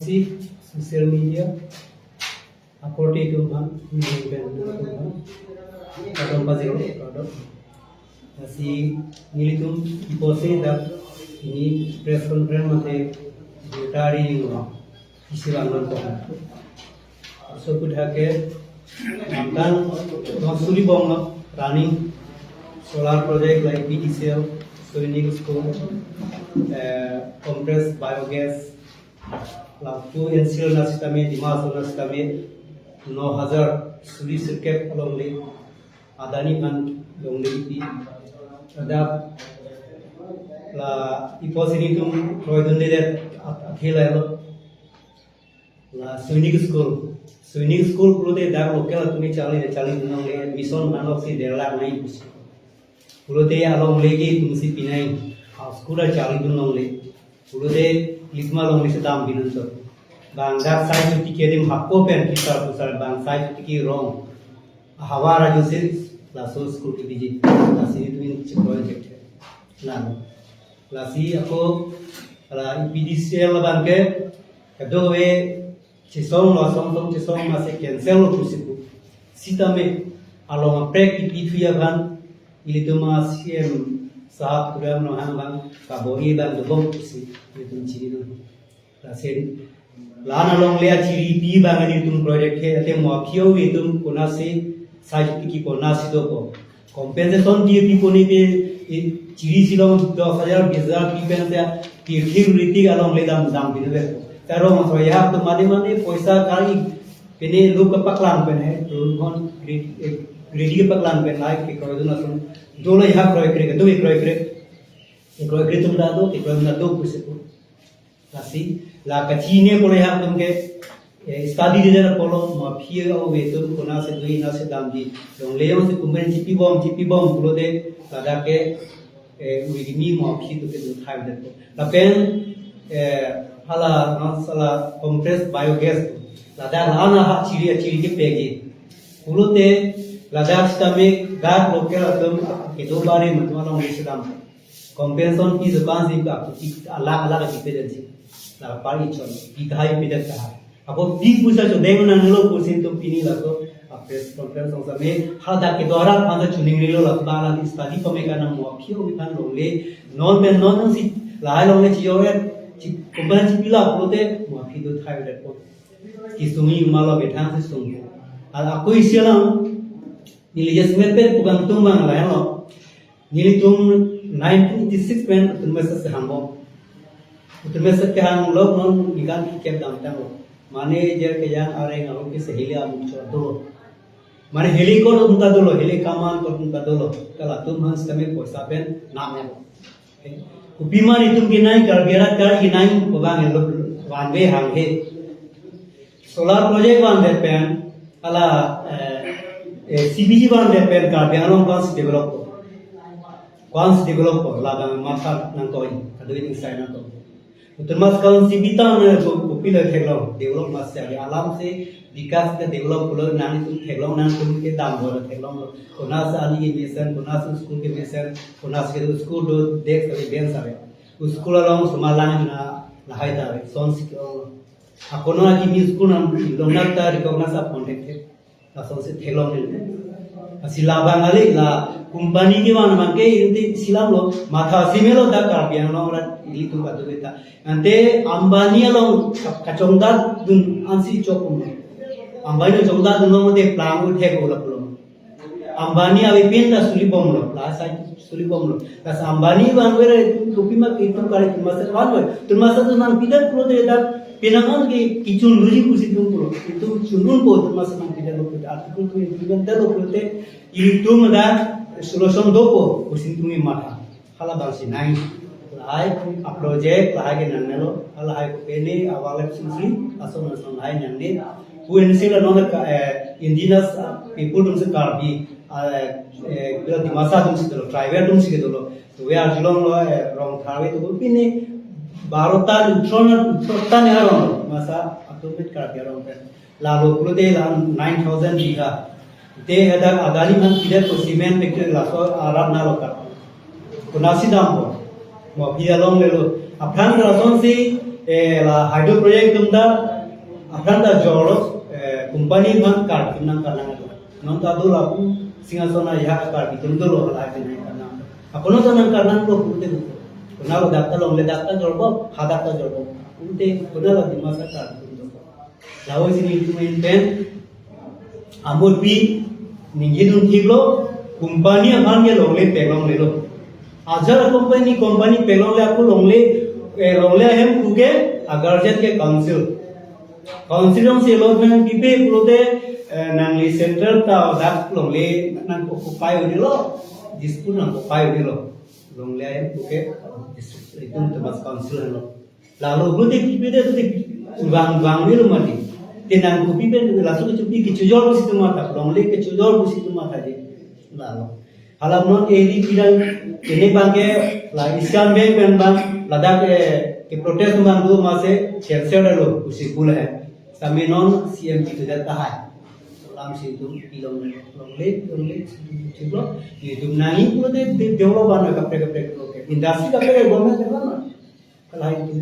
See social media, according to one, kadang pasir kadang masih nilitum pose that ini press conference mate dari isiran nonton. So could have dan masuli bong running solar project like PTCL, Swimming School, compressed biogas. Lalu NCL nasi kami, Dimas nasi kami, 9,000 suri circuit along le, adani kan along le itu, ada la iposin itu proyek ini deh akhirnya lo, la swimming school perlu deh dah lokal tu ni cali dengan le, mission mana sih derlak naik pusi, perlu deh along le ki tu mesti pinai, sekolah cali dengan le, perlu deh Isma long lise dam binun so bang dak sai tu tike dim hakko pen kisar pusar bang sai tu tike wrong hawara jusil la so school ki biji la si tu in project la si ako la PDCL bang ke kado we chisong masih cancel lo kusiku sitame along prek ipia ban itu masih saat program nohan bang kabori bang dobong kusi itu ciri tu rasen lana long lea ciri pi bang ini tu project ke ate muakio itu konasi sai ki konasi dopo compensation dia pi koni pe ciri silong 10,000 20,000 pi pen dia tirthir riti along le dam binu be taro maso ya to made paisa kali pene lu kapaklan pene lu kon greedy kapaklan pen like ke ko duna sun dolo ya kroy kre do kroy kre tum da do ke kroy na do puse ko nasi la kachine pole ya tum ke study de na polo ma phie o ve tum kona se dui na se dam di dong leon se kumren chipi bom pulo de tada ke wigimi ma phie to ke do thai de ko la pen hala na sala compressed biogas la da na ha chiri ke pege pulo te Ladakh stame gak lokal atom itu bare matwalang Islam compensation की दुकान से का अलग की पेदे ला पारी चल इधाई पेदे का अब ठीक पूछा जो देंगे ना लो पूछे तो पिनी लगो प्रेस कॉन्फ्रेंस में हादा के द्वारा पांच चुनिंग लो लगबाला स्टडी कमेगा ना मोखियो विधान लोले नॉन सी लाय लोले चियो है कंपनी पिला पोते मोखि तो थाई रे को कि सुमी माला बैठा से सुन aku isilang Nilijasmet per pugantung bang layan lo, nilitung 1986 pen uturmesa sehambo, uturmesa kehan lo non ikan kiket damtang lo, mane jer kejang areng alo ke sehili amu dolo, mane heli ko unta dolo, heli kaman ko unta dolo, kala tum hans kami poisa pen namel, upiman itung kinai karbiara kar kinai pubang lo wanwe hanghe, solar project wanwe pen ala CBG ban de pen ka piano cons develop ko laga masa nang ko adoi inside na to utmas kan sibita na ko pila theglo develop mas se alam se vikas ka develop ko nani tu theglo nan tu ke dam bo theglo kona sa ali ke mission kona sa school ke mission kona sa school do dek sa ben sa school along sumalang na lahai da son sikyo akono aki mi school nam lomna ta recognize up contact langsung se thelong ni sila bangali la company ni mana mangke inti silam lo matha simelo da ka pian lo ora ili tu batu beta ante ambani lo kachongda dun ansi chokum ambani chongda dun lo de plan u the ko lo ambani ave pinda sulibom lo la sai sulibom lo kas ambani ban were topi ma itu kare tumasa ban tumasa tu nang pidan pro de da pinangan ke kicun luji kusi tumpul itu cunun po termasuk yang tidak lupa artikel tu yang tidak lupa itu ada solution dopo kusi tungi mata hala bangsi naik lai project lai ke nanelo hala hai pene awal sumsri asal nasional lai nanti pun sila nona indigenous people dum se karbi bila di masa dum se dolo tribal dum se dolo to ya jilong lo rong thawe to pine Barotan utrotan yaron masa automatic kar yaron lalu pulo de 9,000 biga de ada adani man tidak to cement factory laso arab na lokar kunasi dam mo biya long lelo aphan rason se la hydro project tumda afranda joro company man card kimna karna non ta do la singasona ya card bitum do lo la ke nai karna akono to nan karna ko pute ko na lo dakta lo le dakta jorbo hadakta jorbo pute ko na la dimasa card tum do la wo sini main pen amor pi ningidun thiglo company aman ge longle pelong le lo ajar company pelong le aku longle hem kuge agarjet ke council on se lo men pipe pulote nangli central ta dak longle nan ko pai uni lo dispute nan ko pai uni lo longle hem kuge district itu temas council lo lalu pulote pipe de bang ni lo mati tenan ko pipe lasu ke chupi ke chujor situ mata longle ke chujor situ mata je lalu halam non eri pirang ini bangke la iskan bank ben bang Ladakh के प्रोटेस्ट में दो माह से शेरसेड लो उसी पुल है समी non CM की देता है लाम से तुम किलोमीटर लोंगले ठीक लो ये तुम नहीं पुल दे डेवलप आना कपड़े के इंडस्ट्री कपड़े गवर्नमेंट करना ना कलाई तुम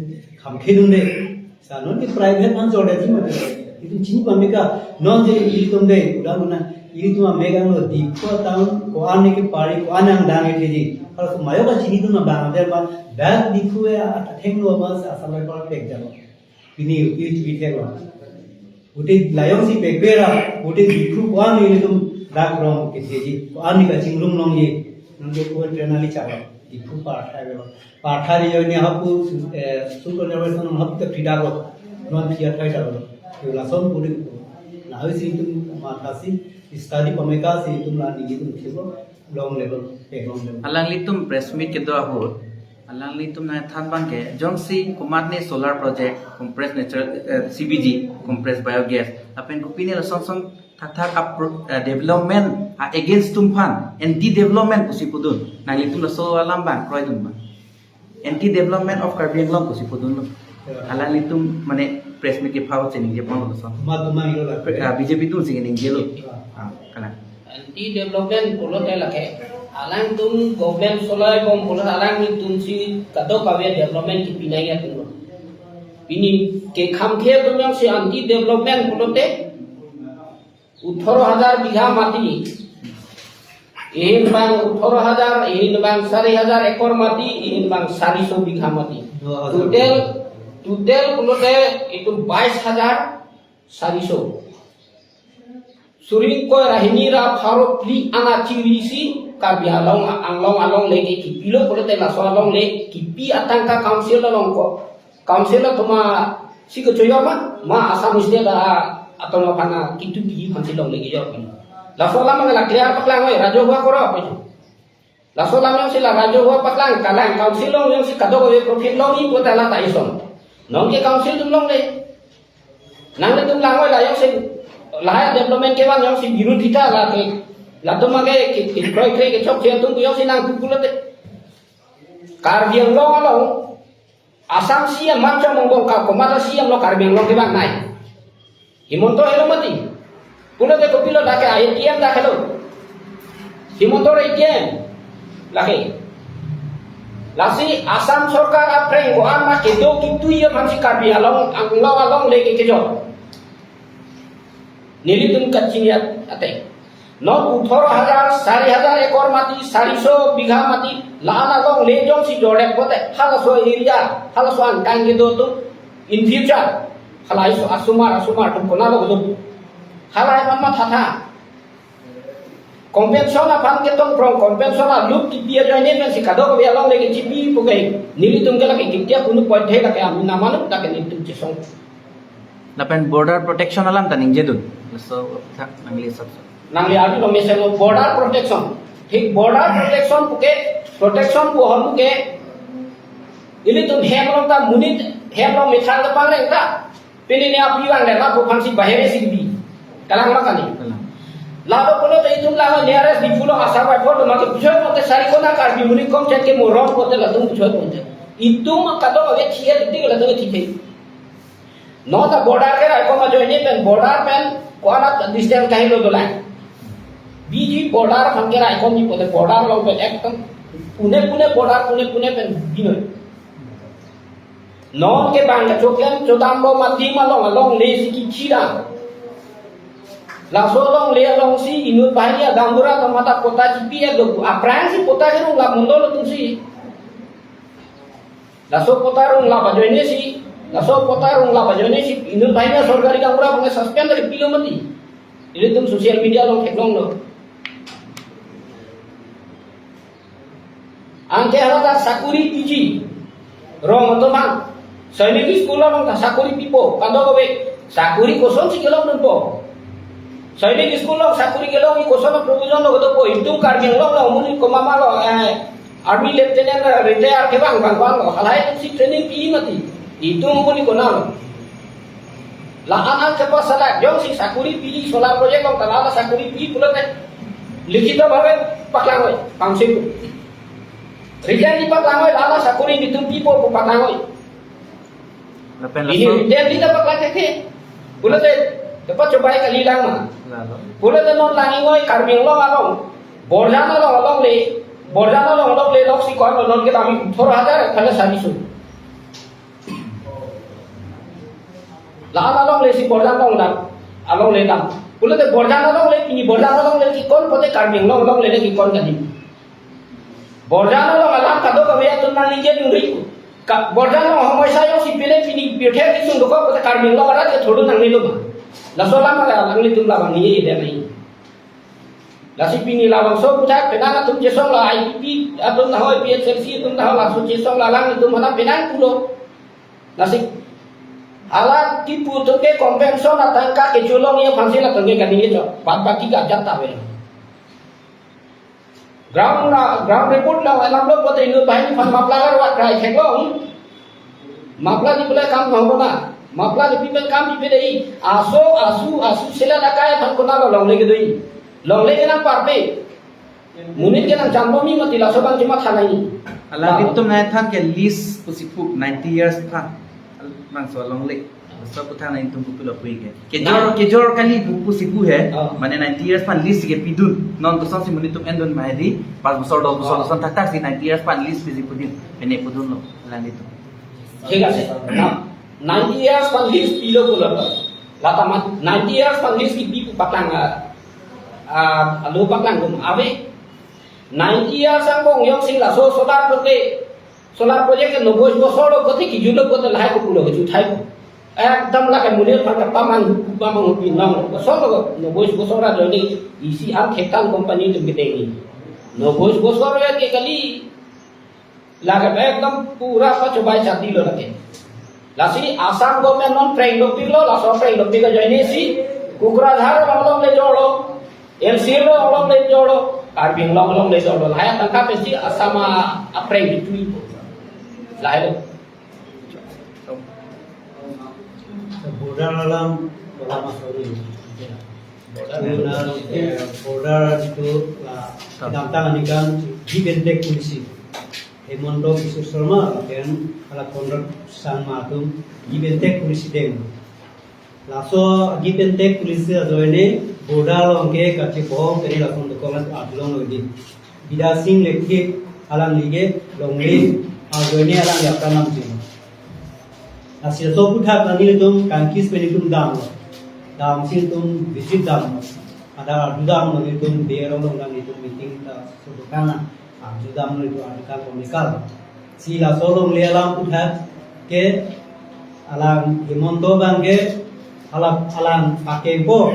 हम खेलूं दे सानों की प्राइवेट मान जोड़े थी मत itu cini pamika non je ini tuh deh udah mana ini tuh megang lo di kota tahun ko ane ke pari ko anang dang itu jadi kalau mayo kan cini tuh mah bang ada mah dah di kue ateng lo mas asal lepas pek jalo ini itu lo udah layang si pekera udah di kru ko ane ini tuh dah rom ke jadi ko ane ka cingrum nong ye ko trenali cakap di kru parthari yo ini aku super nervous hap ke tidak lo non dia thay lo lason puri na hisi tum matasi study pameka si tum la ni tum thibo long level alang litum press meet ke do ahur alang litum na than bang ke jongsi kumat ne solar project compressed natural CBG compressed biogas apen kupine la song thak up development against tum fan anti development kusi pudun na litum la so alam bang kroi dum anti development of Karbi Anglong kusi pudun alang litum mane press meet ke phao chening je pon lo so BJP tu sing ning je lo kana anti development polo te lake alang tum government solai bom polo alang ni tum si kado kawe development ki pinai ya tum pini ke kham khe tum yang si anti development polo te 18000 bighah mati in bang 18000 in bang 4000 ekor mati in bang 400 bighah mati total pulote itu 22400 suring ko rahini ra pharo pli ana chirisi Karbi Anglong legi ki pilo pulote la so along le ki pi atangka council along ko council tuma siko choyo ma asam iste da atoma pana kitu pi council long legi yo la so lama la clear paklang oi rajo hua koro apa la so lama sila rajo hua paklang kalang council long yang si kado ko profit long ni puta la ta ison nong ke council tum long le nang le tum lang oi la yang si lahir development ke bang yang si biru kita la ke la tum age ke kroi ke chok che tum yang si nang kukulate Karbi Anglong asam siam macam mongbong ka komata siam lo Karbi Anglong ke bang nai himonto helo mati pulo te kopilo la ke ATM da helo himonto ATM la ke lasi asam sorkar apreng ko ama ke do kitu ye mansi Karbi Anglong leke ke jo nili tum kachiniat ate no 18000 4000 ekor mati 400 bighah mati lana long le jong si jodek bote halaso area halaso an kange do tu in future halai so asumar tum kona lo do halai mama thata compensation apan ke tong from compensation look ki dia join men si kado ko long le ke chipi pugai nili tum ke la ke kitia kunu point he la ke amina manu ta ke nitum chisong lapen border protection alam taning jedun so nangli sab nangli adu lo mesen border protection ठीक border protection ku hom ke ini tum hemlong ta munit hemlong mithal ta pang ta pini ne api wang le la ko phansi bahere sigbi kalang makani la do polo te tum la nearest di pulo asa ba photo ma ke puchoi pote sari kona Karbi muni kom chen ke morom pote la tum puchoi pote itum kado ave thia ditti la tum thike no ta border ke ra ko ma join pen border pen ko ana distance kahi lo dolai बीजी border फंकेरा इकोनॉमी पोते border लोग पे एकदम पुणे border पुणे पे बिनो non ke bang ka chokem chodam bo mati ma long le si ki chida la so long le long si inut bahaya gambura to mata kota cipi ya do aprang si kota ke rung la mundo lo tum si la so kota rung la bajone si la so kota rung la bajone si inut bahaya sorgari gambura bang suspend dari pilo mati ini tum sosial media long tek long lo angke halata sakuri piji rong to bang Sainik sekolah nang sakuri pipo, kando kowe sakuri kosong si kelong nempo. Sainik sekolah sakuri kelong i kosong provision lo godo po, itu karbiang lo muni ko mama lo army lieutenant retire ke bang lo, halai si training pi mati. Itu muni ko na. La anak cepat salah, jong si sakuri pi solar project lo talala sakuri pi pulat likhita bhabe paklangoy, pangsipu. Resign di paklangoy lala sakuri ditum pipo ko paklangoy. Ini dia tidak pakai keke, boleh deh, dapat coba kali lama, boleh deh non langi ngoi karbing lo along, borjana lo along le lo si kau non kita kami thora aja kalau sadisu, lah along le si borjana lo along le dam, boleh deh borjana lo le ini borjana lo le kikon pote karbing lo along le kikon kali, borjana lo alam kado kami ya tuh nanti jadi ngeri. Borjana हमर सायो सी पेले पिनी पेठे की सुन दुको पता कार्बिंग लो करा के थोड़ो नंगली लो लसोला मा नंगली तुम ला बनी ये दे नहीं लसी पिनी ला बंसो पुथा पेना तुम जेसों ला आईपी तुम ना हो पीएचएलसी तुम ना हो लासो जेसों ला लांग तुम हना पेना कुलो लसी ala की पुतो के कॉम्पेंसन अतंका के चोलो ये फांसी ला तंगे कनी ये बात बाकी का जाता है ground report lah alam lo pada ini bahan fan mapla kan wak krai khenglong mapla di boleh kam ngau na mapla di people kam di pedai asu sila lakai fan kona lo long le ke nang parpe munit ke nang jambo mi mati la soban cuma thanai ala kitum na than ke list pusipuk 90 years tha mang so long le सब पुथा नहीं तुमको पिलो पुई के जोर कली बुपु सिपु है माने 90 years पान लिस्ट के पिदुन नन तो संसी मुनि तुम एंडोन माइदी 5 बছর 10 বছর सन तक तक 90 years पान लिस्ट पिजि पुदिन एने पुदुन लो लानी तो ठीक है 90 years पान लिस्ट पिलो पुलो लाता मा 90 years पान लिस्ट की Pipu paklang alo paklang gum ave 90 years ang bong yong sing la so solar project ke 90 বছর গতি কি জুলো গতে লাই ko pulo ju thai ko एकदम लगे मुझे फर्क पामन होती ना सब नो बोस गोसोरा जोनी इसी आप खेतान कंपनी तुम देंगी नो बोस गोसोरा के कली लगे एकदम पूरा पच बाय चाती लो लगे लासी आसाम गवर्नमेंट नॉन फ्रेंड लोपी लो लासो फ्रेंड लोपी का जोनी सी कुकराझार वालों ले जोड़ो एलसीएल वालों ले जोड़ो कार्बिंग वालों ले जोड़ो लाया तंका पे सी आसाम अफ्रेंड टू लाया border alam lama sorry border itu datang anikan di bentek polisi Hemondo Kisur Sharma dan ala kondor sama tu di bentek polisi deng laso di bentek polisi ajoine border longke kachi bohong keri lason dokolas adlong lagi bidasing lekhi alang lige longli ajoine alang yapta nam jin Asyik so putar tadi tum kangkis penitum dam sing tum visit dam ada dam lagi tum berong lagi tum meeting ta sudukana dam lagi artikel komunikal sila solong lelam putar ke alang Hemondo bangke alang pakai bo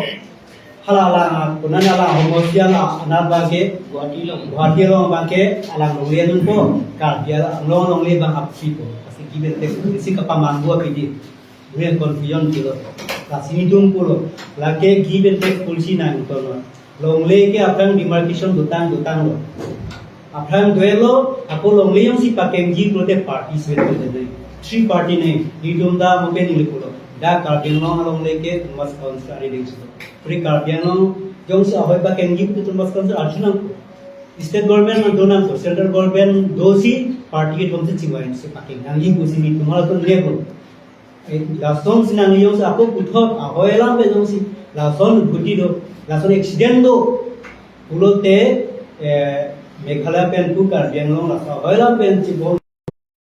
alang kunan alang homosial anak bangke guati long bangke alang longlian po karbiar long bang apsi po given isi kapaman buah pidi bukan confusion kilo kasih hitung pulo lagi given tek polisi nang kono longle ke apang demarcation dutang lo apang duelo aku longle yang si pakai gi prote party swete dene three party ne hidum da moke ni pulo da karbian longle ke mas council ari ding free karbian long jong si ahoy pakai gi puto mas council arjuna state government में दोनों को central government दो सी पार्टी के तुमसे चिवाइन से पाके नांगी कुछ भी तुम्हारा तो लेबल लासों से नांगी से आपको कुछ ahoyला पे जो सी लासों गुटी दो लासों एक्सीडेंट दो पुलोते मेघालय पेन टू कार्बिंग लोग लासों ahoyला पेन चिबो